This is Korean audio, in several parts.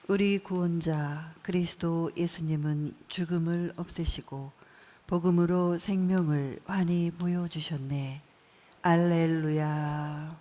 우리 구원자 그리스도 예수님은 죽음을 없애시고 복음으로 생명을 환히 보여주셨네. 알렐루야.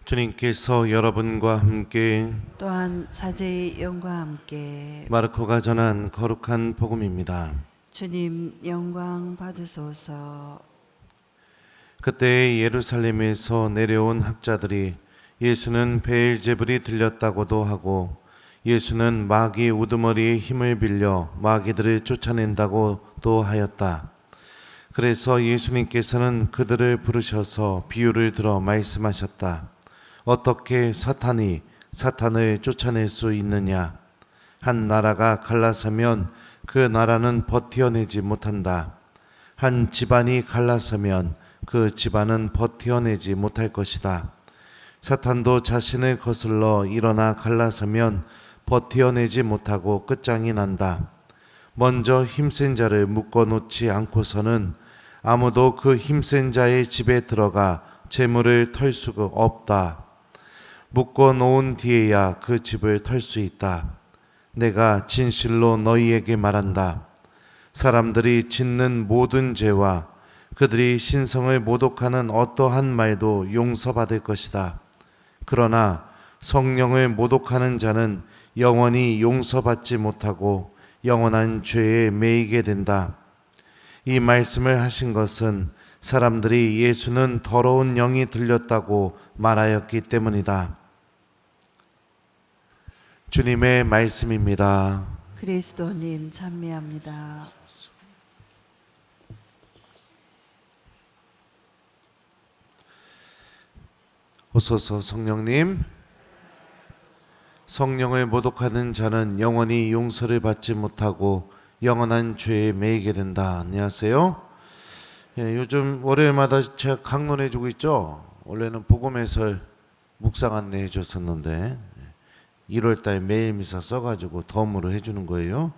주님께서 여러분과 함께 또한 사제의 영과 함께 마르코가 전한 거룩한 복음입니다. 주님 영광 받으소서. 그때 예루살렘에서 내려온 학자들이 예수는 베엘제불이 들렸다고도 하고 예수는 마귀 우두머리의 힘을 빌려 마귀들을 쫓아낸다고도 하였다. 그래서 예수님께서는 그들을 부르셔서 비유를 들어 말씀하셨다. 어떻게 사탄이 사탄을 쫓아낼 수 있느냐? 한 나라가 갈라서면 그 나라는 버티어내지 못한다. 한 집안이 갈라서면 그 집안은 버티어내지 못할 것이다. 사탄도 자신을 거슬러 일어나 갈라서면 버티어내지 못하고 끝장이 난다. 먼저 힘센 자를 묶어놓지 않고서는 아무도 그 힘센 자의 집에 들어가 재물을 털 수가 없다. 묶어놓은 뒤에야 그 집을 털 수 있다. 내가 진실로 너희에게 말한다. 사람들이 짓는 모든 죄와 그들이 신성을 모독하는 어떠한 말도 용서받을 것이다. 그러나 성령을 모독하는 자는 영원히 용서받지 못하고 영원한 죄에 매이게 된다. 이 말씀을 하신 것은 사람들이 예수는 더러운 영이 들렸다고 말하였기 때문이다. 주님의 말씀입니다. 그리스도님 찬미합니다. 오소서 성령님. 성령을 모독하는 자는 영원히 용서를 받지 못하고 영원한 죄에 매이게 된다. 안녕하세요. 요즘 월요일마다 제가 강론해주고 있죠. 원래는 복음해설 묵상 안내해 줬었는데 1월달 매일 미사 써가지고 덤으로 해주는 거예요.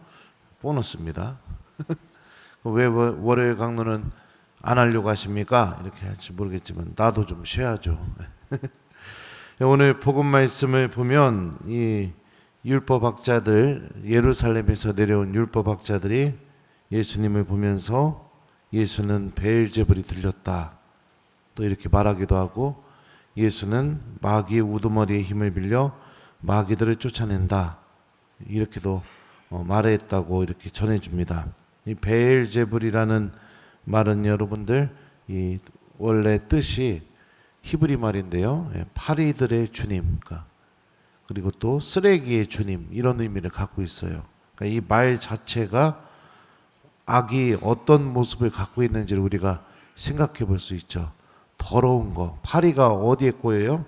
보너스입니다. 왜 월요일 강론은 안 하려고 하십니까? 이렇게 할지 모르겠지만 나도 좀 쉬어야죠. 오늘 복음 말씀을 보면 이 율법학자들, 예루살렘에서 내려온 율법학자들이 예수님을 보면서 예수는 베엘제불이 들렸다 또 이렇게 말하기도 하고 예수는 마귀의 우두머리의 힘을 빌려 마귀들을 쫓아낸다 이렇게도 말했다고 이렇게 전해줍니다. 이 베엘제불이라는 말은 여러분들 이 원래 뜻이 히브리 말인데요, 파리들의 주님, 그리고 또 쓰레기의 주님 이런 의미를 갖고 있어요. 그러니까 이 말 자체가 악이 어떤 모습을 갖고 있는지를 우리가 생각해 볼 수 있죠. 더러운 거, 파리가 어디에 꼬여요?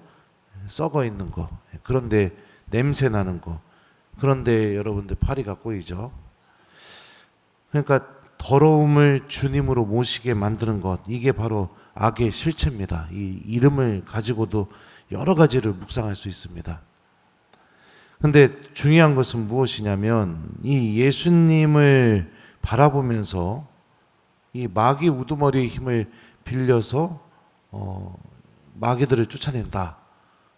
썩어 있는 거. 그런데 냄새 나는 거. 그런데 여러분들 파리가 꼬이죠. 그러니까 더러움을 주님으로 모시게 만드는 것, 이게 바로 악의 실체입니다. 이 이름을 가지고도 여러 가지를 묵상할 수 있습니다. 근데 중요한 것은 무엇이냐면 이 예수님을 바라보면서 이 마귀 우두머리의 힘을 빌려서 마귀들을 쫓아낸다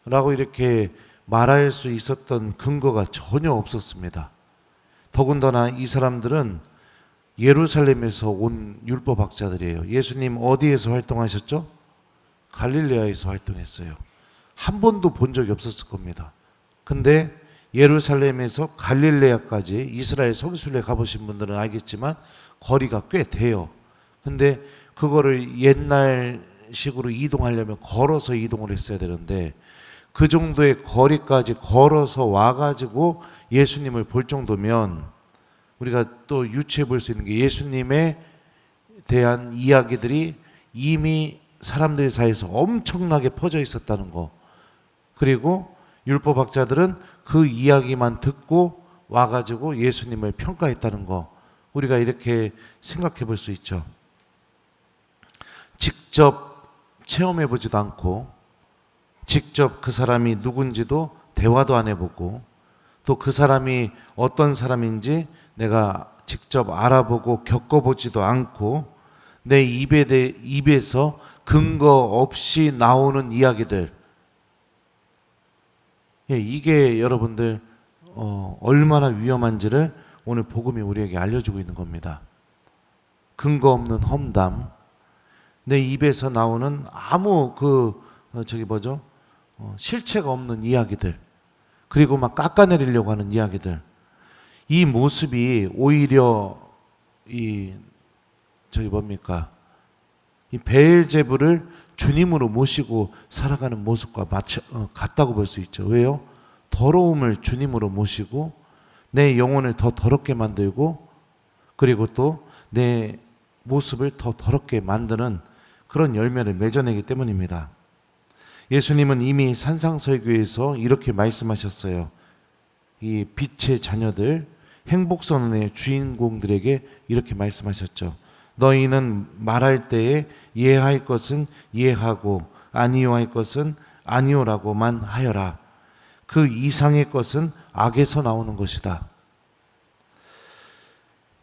라고 이렇게 말할 수 있었던 근거가 전혀 없었습니다. 더군다나 이 사람들은 예루살렘에서 온 율법학자들이에요. 예수님 어디에서 활동하셨죠? 갈릴레아에서 활동했어요. 한 번도 본 적이 없었을 겁니다. 근데 예루살렘에서 갈릴레아까지 이스라엘 성지순례 가보신 분들은 알겠지만 거리가 꽤 돼요. 근데 그거를 옛날식으로 이동하려면 걸어서 이동을 했어야 되는데 그 정도의 거리까지 걸어서 와가지고 예수님을 볼 정도면 우리가 또 유추해 볼 수 있는 게 예수님에 대한 이야기들이 이미 사람들 사이에서 엄청나게 퍼져 있었다는 거. 그리고 율법학자들은 그 이야기만 듣고 와가지고 예수님을 평가했다는 거. 우리가 이렇게 생각해 볼 수 있죠. 직접 체험해 보지도 않고 직접 그 사람이 누군지도 대화도 안 해보고 또 그 사람이 어떤 사람인지 내가 직접 알아보고 겪어보지도 않고 내 입에서 근거 없이 나오는 이야기들, 예, 이게 여러분들 얼마나 위험한지를 오늘 복음이 우리에게 알려주고 있는 겁니다. 근거 없는 험담, 내 입에서 나오는 아무 실체가 없는 이야기들, 그리고 막 깎아내리려고 하는 이야기들, 이 모습이 오히려 이 베엘제불을 주님으로 모시고 살아가는 모습과 같다고 볼 수 있죠. 왜요? 더러움을 주님으로 모시고 내 영혼을 더 더럽게 만들고, 그리고 또 내 모습을 더 더럽게 만드는 그런 열매를 맺어내기 때문입니다. 예수님은 이미 산상설교에서 이렇게 말씀하셨어요. 이 빛의 자녀들, 행복선언의 주인공들에게 이렇게 말씀하셨죠. 너희는 말할 때에 예할 것은 예하고 아니요 할 것은 아니요라고만 하여라. 그 이상의 것은 악에서 나오는 것이다.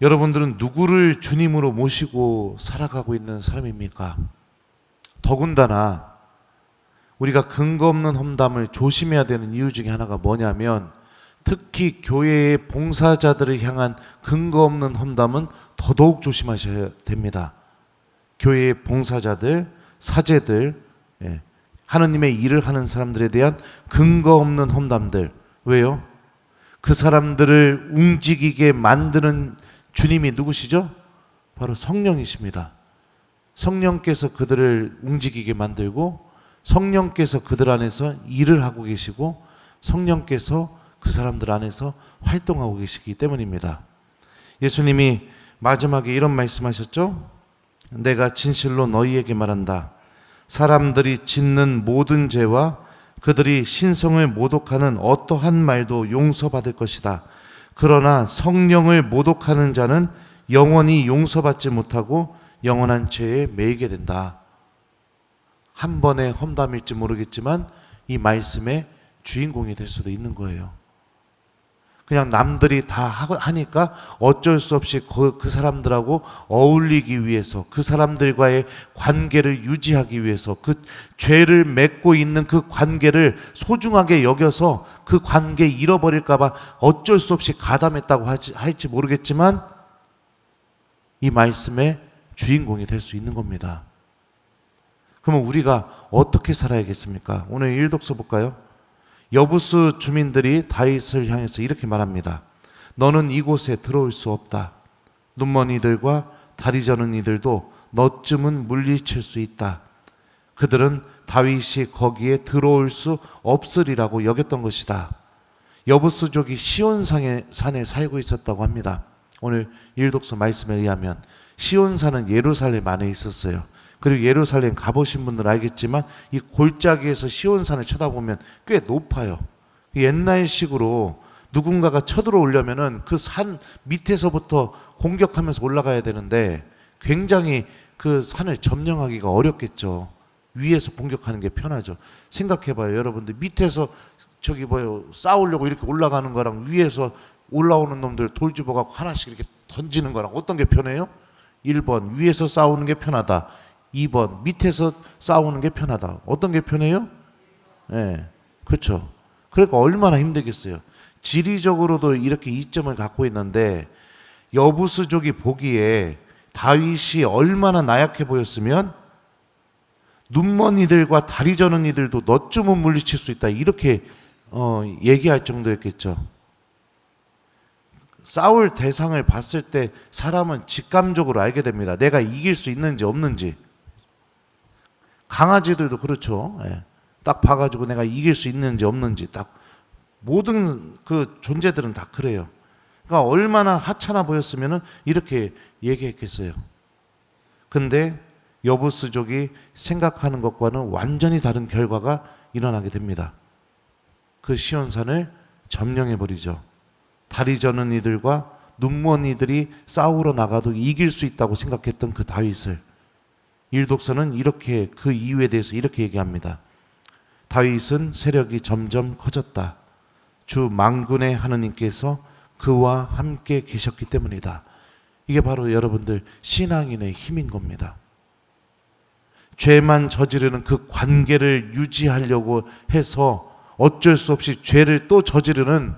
여러분들은 누구를 주님으로 모시고 살아가고 있는 사람입니까? 더군다나 우리가 근거 없는 험담을 조심해야 되는 이유 중에 하나가 뭐냐면, 특히 교회의 봉사자들을 향한 근거 없는 험담은 더더욱 조심하셔야 됩니다. 교회의 봉사자들, 사제들, 하느님의 일을 하는 사람들에 대한 근거 없는 험담들. 왜요? 그 사람들을 움직이게 만드는 주님이 누구시죠? 바로 성령이십니다. 성령께서 그들을 움직이게 만들고, 성령께서 그들 안에서 일을 하고 계시고, 성령께서 그 사람들 안에서 활동하고 계시기 때문입니다. 예수님이 마지막에 이런 말씀하셨죠? 내가 진실로 너희에게 말한다. 사람들이 짓는 모든 죄와 그들이 신성을 모독하는 어떠한 말도 용서받을 것이다. 그러나 성령을 모독하는 자는 영원히 용서받지 못하고 영원한 죄에 매이게 된다. 한 번의 험담일지 모르겠지만 이 말씀의 주인공이 될 수도 있는 거예요. 그냥 남들이 다 하니까 어쩔 수 없이 그 사람들하고 어울리기 위해서, 그 사람들과의 관계를 유지하기 위해서, 그 죄를 맺고 있는 그 관계를 소중하게 여겨서 그 관계 잃어버릴까 봐 어쩔 수 없이 가담했다고 할지 모르겠지만 이 말씀의 주인공이 될 수 있는 겁니다. 그러면 우리가 어떻게 살아야겠습니까? 오늘 일독서 볼까요? 여부스 주민들이 다윗을 향해서 이렇게 말합니다. 너는 이곳에 들어올 수 없다. 눈먼 이들과 다리 저는 이들도 너쯤은 물리칠 수 있다. 그들은 다윗이 거기에 들어올 수 없으리라고 여겼던 것이다. 여부스족이 시온산에 살고 있었다고 합니다. 오늘 일독서 말씀에 의하면 시온산은 예루살렘 안에 있었어요. 그리고 예루살렘 가보신 분들 알겠지만 이 골짜기에서 시온산을 쳐다보면 꽤 높아요. 옛날식으로 누군가가 쳐들어오려면은 그 산 밑에서부터 공격하면서 올라가야 되는데 굉장히 그 산을 점령하기가 어렵겠죠. 위에서 공격하는 게 편하죠. 생각해봐요. 여러분들 밑에서 싸우려고 이렇게 올라가는 거랑 위에서 올라오는 놈들 돌 집어갖고 하나씩 이렇게 던지는 거랑 어떤 게 편해요? 1번 위에서 싸우는 게 편하다. 2번 밑에서 싸우는 게 편하다. 어떤 게 편해요? 그렇죠. 그러니까 얼마나 힘들겠어요. 지리적으로도 이렇게 이점을 갖고 있는데 여부스족이 보기에 다윗이 얼마나 나약해 보였으면 눈먼 이들과 다리 저는 이들도 너쯤은 물리칠 수 있다. 이렇게 얘기할 정도였겠죠. 싸울 대상을 봤을 때 사람은 직감적으로 알게 됩니다. 내가 이길 수 있는지 없는지. 강아지들도 그렇죠. 딱 봐가지고 내가 이길 수 있는지 없는지 딱 모든 그 존재들은 다 그래요. 그러니까 얼마나 하찮아 보였으면 이렇게 얘기했겠어요. 근데 여부스족이 생각하는 것과는 완전히 다른 결과가 일어나게 됩니다. 그 시온산을 점령해버리죠. 다리 저는 이들과 눈먼 이들이 싸우러 나가도 이길 수 있다고 생각했던 그 다윗을 일독서는 이렇게 그 이유에 대해서 이렇게 얘기합니다. 다윗은 세력이 점점 커졌다. 주 만군의 하느님께서 그와 함께 계셨기 때문이다. 이게 바로 여러분들 신앙인의 힘인 겁니다. 죄만 저지르는 그 관계를 유지하려고 해서 어쩔 수 없이 죄를 또 저지르는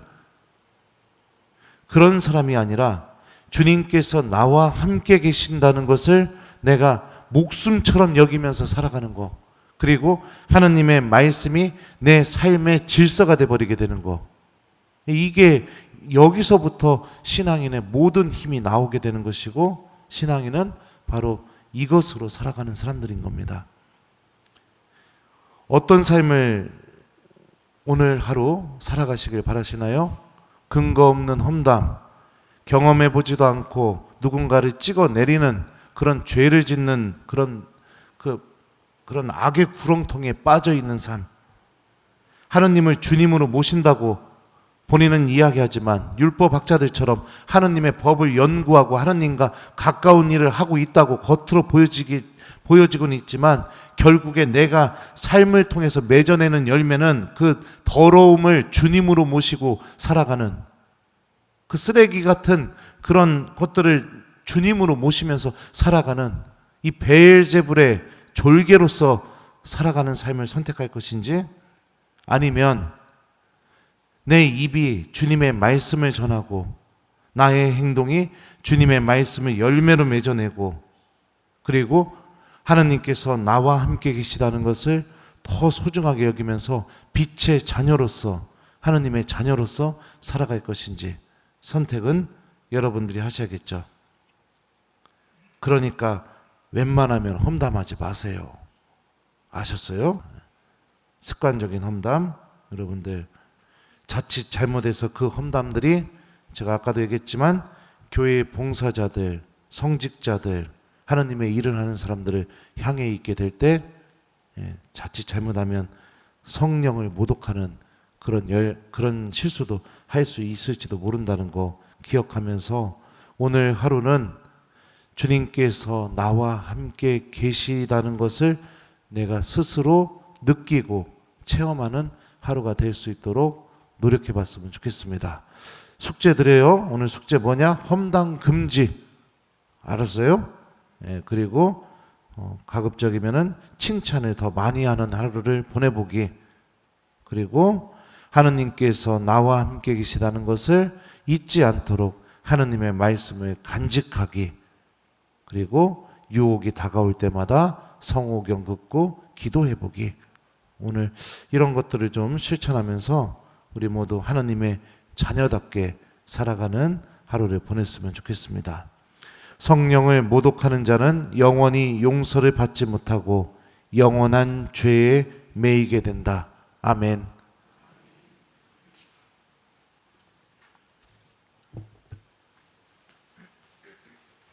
그런 사람이 아니라 주님께서 나와 함께 계신다는 것을 내가 목숨처럼 여기면서 살아가는 거, 그리고 하나님의 말씀이 내 삶의 질서가 되어버리게 되는 거, 이게 여기서부터 신앙인의 모든 힘이 나오게 되는 것이고, 신앙인은 바로 이것으로 살아가는 사람들인 겁니다. 어떤 삶을 오늘 하루 살아가시길 바라시나요? 근거 없는 험담, 경험해 보지도 않고 누군가를 찍어 내리는 그런 죄를 짓는 그런 악의 구렁텅이에 빠져 있는 삶, 하느님을 주님으로 모신다고 본인은 이야기하지만 율법학자들처럼 하느님의 법을 연구하고 하느님과 가까운 일을 하고 있다고 겉으로 보여지고는 있지만, 결국에 내가 삶을 통해서 맺어내는 열매는 그 더러움을 주님으로 모시고 살아가는, 그 쓰레기 같은 그런 것들을 주님으로 모시면서 살아가는 이 베엘제불의 졸개로서 살아가는 삶을 선택할 것인지, 아니면 내 입이 주님의 말씀을 전하고 나의 행동이 주님의 말씀을 열매로 맺어내고, 그리고 하나님께서 나와 함께 계시다는 것을 더 소중하게 여기면서 빛의 자녀로서, 하나님의 자녀로서 살아갈 것인지 선택은 여러분들이 하셔야겠죠. 그러니까 웬만하면 험담하지 마세요. 아셨어요? 습관적인 험담, 여러분들 자칫 잘못해서 그 험담들이, 제가 아까도 얘기했지만 교회의 봉사자들, 성직자들, 하나님의 일을 하는 사람들을 향해 있게 될 때 자칫 잘못하면 성령을 모독하는 그런 실수도 할 수 있을지도 모른다는 거 기억하면서, 오늘 하루는 주님께서 나와 함께 계시다는 것을 내가 스스로 느끼고 체험하는 하루가 될 수 있도록 노력해 봤으면 좋겠습니다. 숙제 드려요. 오늘 숙제 뭐냐? 험담 금지. 알았어요? 그리고 가급적이면은 칭찬을 더 많이 하는 하루를 보내보기, 그리고 하느님께서 나와 함께 계시다는 것을 잊지 않도록 하느님의 말씀을 간직하기, 그리고 유혹이 다가올 때마다 성호경 긋고 기도해보기. 오늘 이런 것들을 좀 실천하면서 우리 모두 하나님의 자녀답게 살아가는 하루를 보냈으면 좋겠습니다. 성령을 모독하는 자는 영원히 용서를 받지 못하고 영원한 죄에 매이게 된다. 아멘.